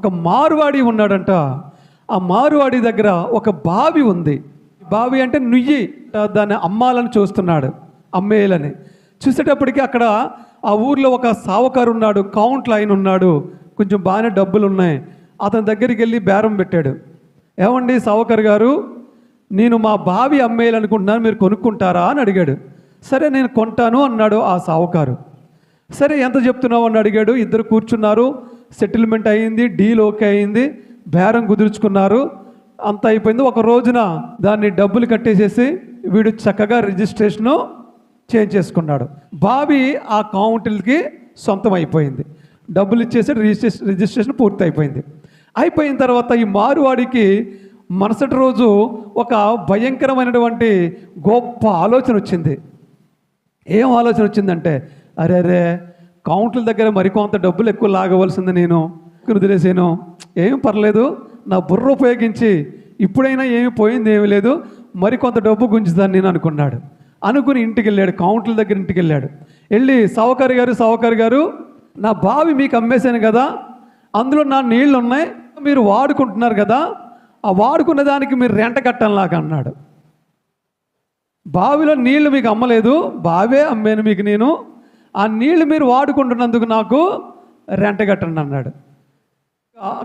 ఒక మారువాడి ఉన్నాడంట. ఆ మారువాడి దగ్గర ఒక బావి ఉంది. బావి అంటే నుయ్యి, దాన్ని అమ్మాలని చూస్తున్నాడు, అమ్మేయాలని. చూసేటప్పటికి అక్కడ ఆ ఊర్లో ఒక సావుకారు ఉన్నాడు, కౌంట్ లైన్ ఉన్నాడు, కొంచెం బాగానే డబ్బులు ఉన్నాయి. అతని దగ్గరికి వెళ్ళి బేరం పెట్టాడు. ఏమండి సావుకారు గారు, నేను మా బావి అమ్మేయాలనుకుంటున్నాను, మీరు కొనుక్కుంటారా అని అడిగాడు. సరే నేను కొంటాను అన్నాడు ఆ సావుకారు. సరే ఎంత చెప్తున్నావు అని అడిగాడు. ఇద్దరు కూర్చున్నారు, సెటిల్మెంట్ అయ్యింది, డీల్ ఓకే అయింది, బేరం కుదుర్చుకున్నారు, అంత అయిపోయింది. ఒక రోజున దాన్ని డబ్బులు కట్టేసేసి వీడు చక్కగా రిజిస్ట్రేషను చేసుకున్నాడు. బావి ఆ కౌంటిల్కి సొంతం అయిపోయింది. డబ్బులు ఇచ్చేసి రిజిస్ట్రేషన్ పూర్తి అయిపోయింది. అయిపోయిన తర్వాత ఈ మారువాడికి మరుసటి రోజు ఒక భయంకరమైనటువంటి గొప్ప ఆలోచన వచ్చింది. ఏం ఆలోచన వచ్చిందంటే, అరే కౌంట్ల దగ్గర మరికొంత డబ్బులు ఎక్కువ లాగవలసింది, నేను వదిలేసాను, ఏం పర్లేదు, నా బుర్ర ఉపయోగించి ఇప్పుడైనా ఏమి పోయింది ఏమీ లేదు, మరికొంత డబ్బు గుంజుతాను నేను అనుకున్నాడు. అనుకుని ఇంటికి వెళ్ళాడు, కౌంట్ల దగ్గర ఇంటికి వెళ్ళాడు. వెళ్ళి సావుకారు గారు నా బావి మీకు అమ్మేశాను కదా, అందులో నా నీళ్ళు ఉన్నాయి, మీరు వాడుకుంటున్నారు కదా, ఆ వాడుకున్న దానికి మీరు రెంట కట్టంలాగా అన్నాడు. బావిలో నీళ్లు మీకు అమ్మలేదు, బావే అమ్మాను మీకు నేను, ఆ నీళ్లు మీరు వాడుకుంటున్నందుకు నాకు రెంట కట్టండి అన్నాడు.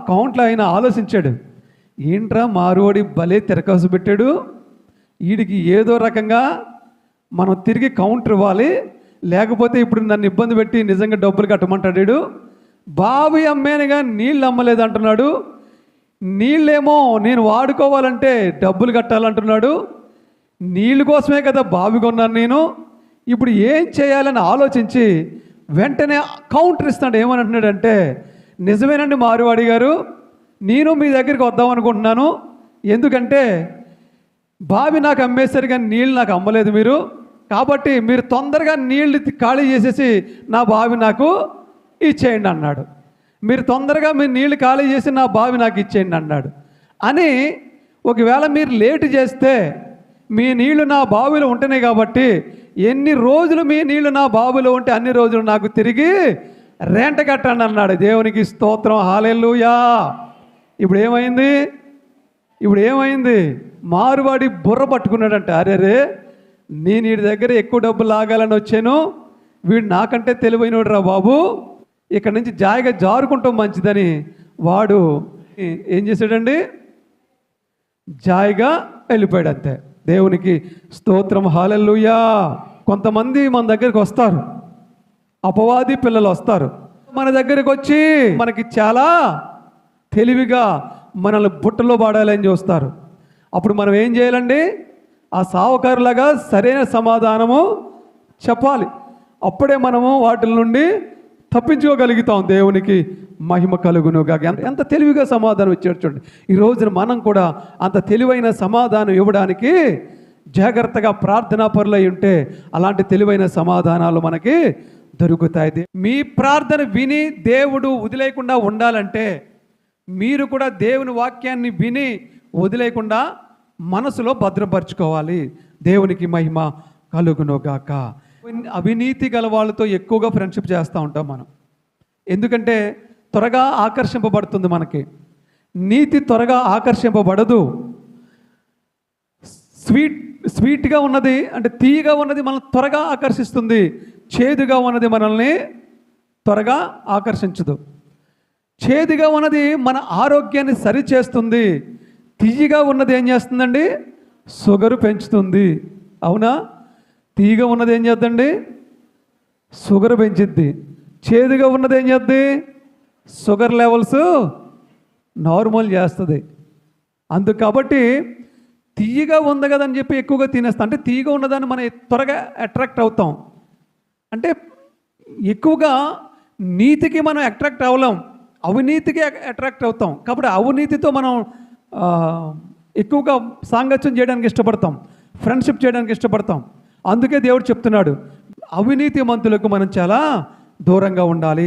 కౌంట్లో ఆయన ఆలోచించాడు, ఏంట్రా మారువాడి భలే తిరకాసు పెట్టాడు, వీడికి ఏదో రకంగా మనం తిరిగి కౌంటర్ ఇవ్వాలి, లేకపోతే ఇప్పుడు నన్ను ఇబ్బంది పెట్టి నిజంగా డబ్బులు కట్టమంటాడు. బావి అమ్మేనుగా నీళ్ళు అమ్మలేదు అంటున్నాడు, నీళ్ళేమో నేను వాడుకోవాలంటే డబ్బులు కట్టాలంటున్నాడు, నీళ్ళ కోసమే కదా బావి కొన్నాను నేను, ఇప్పుడు ఏం చేయాలని ఆలోచించి వెంటనే కౌంటర్ ఇస్తాడు. ఏమని అంటున్నాడంటే, నిజమేనండి మారువాడి గారు, నేను మీ దగ్గరికి వద్దాం అనుకుంటున్నాను, ఎందుకంటే బావి నాకు అమ్మేశారు కానీ నీళ్ళు నాకు అమ్మలేదు మీరు, కాబట్టి మీరు తొందరగా నీళ్ళు ఖాళీ చేసేసి నా బావి నాకు ఇచ్చేయండి అన్నాడు. మీరు తొందరగా మీరు నీళ్ళు ఖాళీ చేసి నా బావి నాకు ఇచ్చేయండి అన్నాడు. అని ఒకవేళ మీరు లేటు చేస్తే మీ నీళ్లు నా బావిలో ఉంటున్నాయి కాబట్టి ఎన్ని రోజులు మీ నీళ్లు నా బావిలో ఉంటే అన్ని రోజులు నాకు తిరిగి రెంట కట్టండి అన్నాడు. దేవునికి స్తోత్రం, హల్లెలూయా. ఇప్పుడు ఏమైంది? మారువాడి బుర్ర పట్టుకున్నాడంట. అరే నేను వీడి దగ్గర ఎక్కువ డబ్బులు లాగాలని వచ్చాను, వీడు నాకంటే తెలివైనడు రా బాబు, ఇక్కడ నుంచి జాయిగా జారుకుంటాం మంచిదని వాడు ఏం చేశాడండి, జాయిగా వెళ్ళిపోయాడు అంతే. దేవునికి స్తోత్రం, హల్లెలూయా. కొంతమంది మన దగ్గరికి వస్తారు, అపవాది పిల్లలు వస్తారు, మన దగ్గరికి వచ్చి మనకి చాలా తెలివిగా మనల్ని బుట్టలో పాడాలని చూస్తారు. అప్పుడు మనం ఏం చేయాలండి, ఆ సావుకారులాగా సరైన సమాధానము చెప్పాలి. అప్పుడే మనము వాటి నుండి తప్పించుకోగలుగుతాం. దేవునికి మహిమ కలుగునుగా. ఎంత తెలివిగా సమాధానం ఇచ్చాడు చూడండి. ఈ రోజున మనం కూడా అంత తెలివైన సమాధానం ఇవ్వడానికి జాగ్రత్తగా ప్రార్థనా పరులై ఉంటే అలాంటి తెలివైన సమాధానాలు మనకి దొరుకుతాయి. మీ ప్రార్థన విని దేవుడు వదిలేయకుండా ఉండాలంటే మీరు కూడా దేవుని వాక్యాన్ని విని వదిలేయకుండా మనసులో భద్రపరచుకోవాలి. దేవునికి మహిమ కలుగునుగాక. అవినీతి గల వాళ్ళతో ఎక్కువగా ఫ్రెండ్షిప్ చేస్తూ ఉంటాం మనం, ఎందుకంటే త్వరగా ఆకర్షింపబడుతుంది మనకి. నీతి త్వరగా ఆకర్షింపబడదు. స్వీట్గా ఉన్నది అంటే తీయగా ఉన్నది మనల్ని త్వరగా ఆకర్షిస్తుంది, చేదుగా ఉన్నది మనల్ని త్వరగా ఆకర్షించదు. చేదుగా ఉన్నది మన ఆరోగ్యాన్ని సరిచేస్తుంది, తీయగా ఉన్నది ఏం చేస్తుందండి, షుగరు పెంచుతుంది. అవునా? తీయగా ఉన్నది ఏం చేద్దండి, షుగర్ పెంచుద్ది. చేదుగా ఉన్నది ఏం చేద్ది, షుగర్ లెవెల్స్ నార్మల్ చేస్తుంది. అందుకు కాబట్టి తీయగా ఉంది కదని చెప్పి ఎక్కువగా తినేస్తాం. అంటే తీయగా ఉన్నదాన్ని మనం త్వరగా అట్రాక్ట్ అవుతాం. అంటే ఎక్కువగా నీతికి మనం అట్రాక్ట్ అవ్వలేం, అవినీతికి అట్రాక్ట్ అవుతాం. కాబట్టి అవినీతితో మనం ఎక్కువగా సాంగత్యం చేయడానికి ఇష్టపడతాం, ఫ్రెండ్షిప్ చేయడానికి ఇష్టపడతాం. అందుకే దేవుడు చెప్తున్నాడు, అవినీతి మంతులకు మనం చాలా దూరంగా ఉండాలి.